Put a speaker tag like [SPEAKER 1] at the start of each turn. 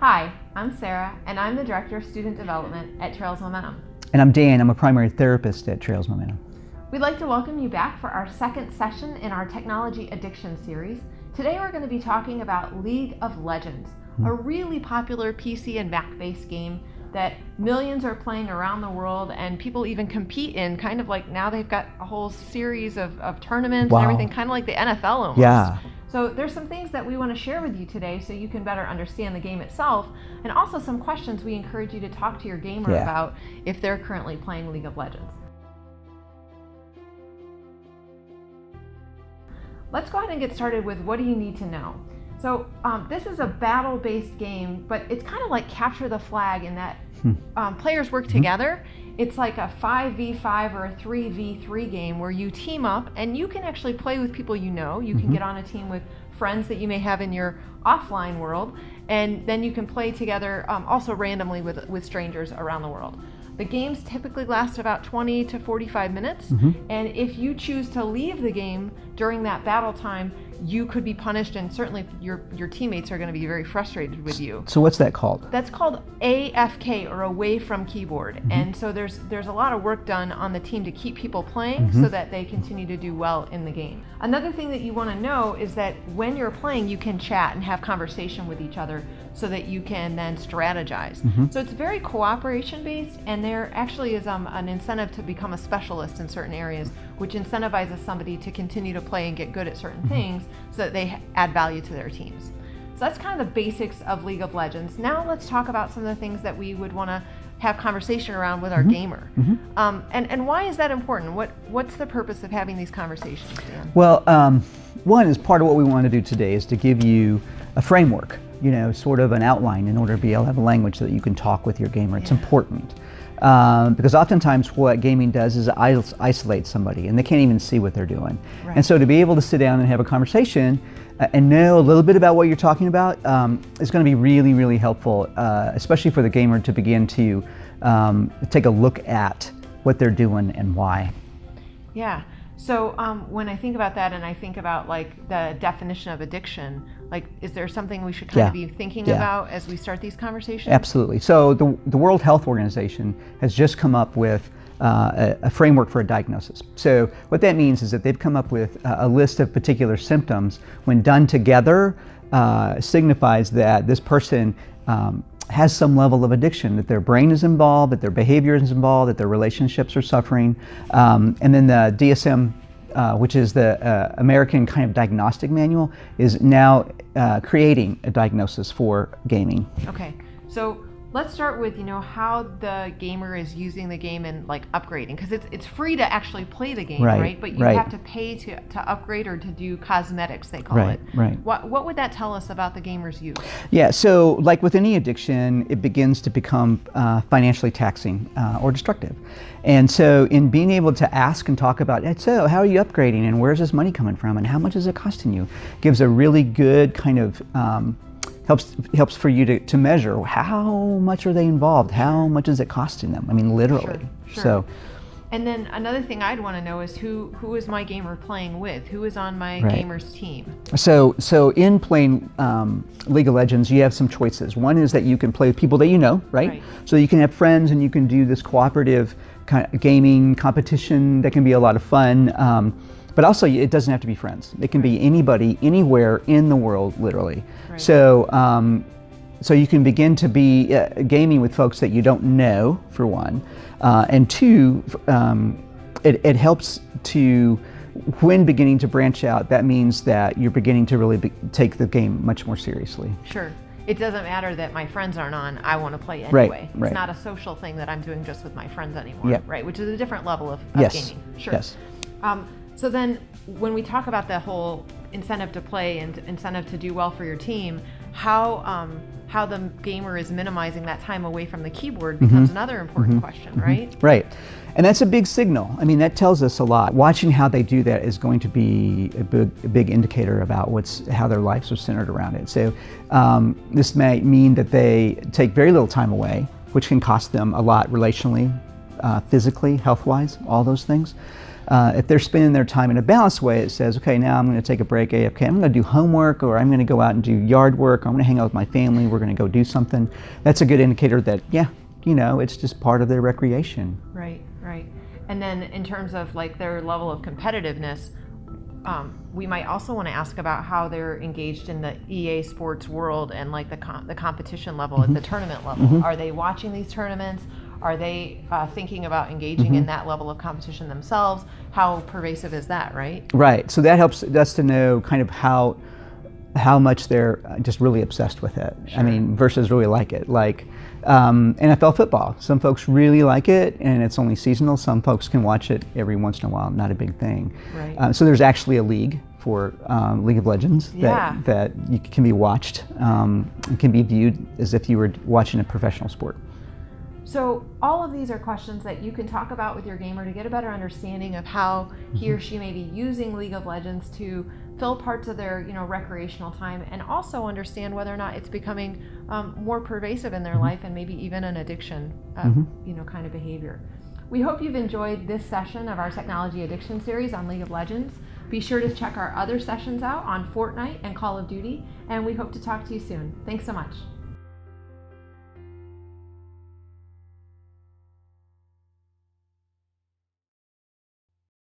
[SPEAKER 1] Hi, I'm Sarah, and I'm the Director of Student Development at Trails Momentum.
[SPEAKER 2] And I'm Dan, I'm a primary therapist at Trails Momentum.
[SPEAKER 1] We'd like to welcome you back for our second session in our Technology Addiction series. Today we're going to be talking about League of Legends, a really popular PC and Mac-based game that millions are playing around the world, and people even compete in, kind of like now they've got a whole series of tournaments and everything, kind of like the NFL almost.
[SPEAKER 2] Yeah.
[SPEAKER 1] So there's some things that we want to share with you today so you can better understand the game itself, and also some questions we encourage you to talk to your gamer about if they're currently playing League of Legends. Let's go ahead and get started with what do you need to know. So this is a battle-based game, but it's kind of like capture the flag in that players work together. It's like a 5v5 or a 3v3 game where you team up and you can actually play with people you know. You can get on a team with friends that you may have in your offline world, and then you can play together also randomly with strangers around the world. The games typically last about 20 to 45 minutes, and if you choose to leave the game during that battle time, you could be punished, and certainly your teammates are going to be very frustrated with you.
[SPEAKER 2] So what's that called?
[SPEAKER 1] That's called AFK, or away from keyboard. And so there's a lot of work done on the team to keep people playing so that they continue to do well in the game. Another thing that you want to know is that when you're playing, you can chat and have conversation with each other so that you can then strategize. So it's very cooperation based, and there actually is an incentive to become a specialist in certain areas, which incentivizes somebody to continue to play and get good at certain things so that they add value to their teams. So that's kind of the basics of League of Legends. Now let's talk about some of the things that we would want to have conversation around with our gamer. And why is that important? What's the purpose of having these conversations, Dan?
[SPEAKER 2] Well, one is part of what we want to do today is to give you a framework, sort of an outline in order to be able to have a language that you can talk with your gamer. It's important. Because oftentimes what gaming does is isolate somebody and they can't even see what they're doing. And so to be able to sit down and have a conversation and know a little bit about what you're talking about is going to be really, really helpful, especially for the gamer to begin to take a look at what they're doing and why.
[SPEAKER 1] Yeah. So when I think about that, and I think about like the definition of addiction, like is there something we should kind of be thinking about as we start these conversations?
[SPEAKER 2] Absolutely. So the World Health Organization has just come up with a framework for a diagnosis. So what that means is that they've come up with a list of particular symptoms. When done together, signifies that this person has some level of addiction, that their brain is involved, that their behavior is involved, that their relationships are suffering. And then the DSM, which is the American kind of diagnostic manual, is now creating a diagnosis for gaming.
[SPEAKER 1] Okay, so let's start with how the gamer is using the game and like upgrading, because it's free to actually play the game, right? But you have to pay to upgrade or to do cosmetics, they call it. What would that tell us about the gamer's use?
[SPEAKER 2] Yeah, so like with any addiction, it begins to become financially taxing or destructive. And so in being able to ask and talk about, so how are you upgrading and where's this money coming from and how much is it costing you, gives a really good kind of helps for you to measure how much are they involved, how much is it costing them. I mean, literally.
[SPEAKER 1] Sure.
[SPEAKER 2] So.
[SPEAKER 1] And then another thing I'd want to know is who is my gamer playing with? Who is on my gamer's team?
[SPEAKER 2] So in playing League of Legends, you have some choices. One is that you can play with people that you know, right? So you can have friends and you can do this cooperative kind of gaming competition that can be a lot of fun. But also, it doesn't have to be friends. It can be anybody, anywhere in the world, literally. So, so you can begin to be gaming with folks that you don't know, for one, and two, it helps to, when beginning to branch out, that means that you're beginning to really take the game much more seriously.
[SPEAKER 1] Sure. It doesn't matter that my friends aren't on, I want to play anyway. It's not a social thing that I'm doing just with my friends anymore, right? Which is a different level of gaming. Sure.
[SPEAKER 2] Yes.
[SPEAKER 1] So then when we talk about the whole incentive to play and incentive to do well for your team, how the gamer is minimizing that time away from the keyboard becomes another important question, right?
[SPEAKER 2] Right. And that's a big signal. I mean, that tells us a lot. Watching how they do that is going to be a big indicator about how their lives are centered around it. So this may mean that they take very little time away, which can cost them a lot relationally, physically, health-wise, all those things. If they're spending their time in a balanced way, it says, okay, now I'm going to take a break, AFK. I'm going to do homework, or I'm going to go out and do yard work. Or I'm going to hang out with my family. We're going to go do something. That's a good indicator that, yeah, it's just part of their recreation.
[SPEAKER 1] Right. And then in terms of like their level of competitiveness, we might also want to ask about how they're engaged in the EA Sports world and like the competition level at the tournament level. Are they watching these tournaments? Are they thinking about engaging in that level of competition themselves? How pervasive is that, right?
[SPEAKER 2] Right. So that helps us to know kind of how much they're just really obsessed with it.
[SPEAKER 1] Sure.
[SPEAKER 2] I mean, versus really like it. Like NFL football. Some folks really like it, and it's only seasonal. Some folks can watch it every once in a while, not a big thing.
[SPEAKER 1] Right.
[SPEAKER 2] So there's actually a league for League of Legends
[SPEAKER 1] Yeah.
[SPEAKER 2] that can be watched and can be viewed as if you were watching a professional sport.
[SPEAKER 1] So all of these are questions that you can talk about with your gamer to get a better understanding of how he or she may be using League of Legends to fill parts of their recreational time, and also understand whether or not it's becoming more pervasive in their life and maybe even an addiction kind of behavior. We hope you've enjoyed this session of our Technology Addiction series on League of Legends. Be sure to check our other sessions out on Fortnite and Call of Duty, and we hope to talk to you soon. Thanks so much.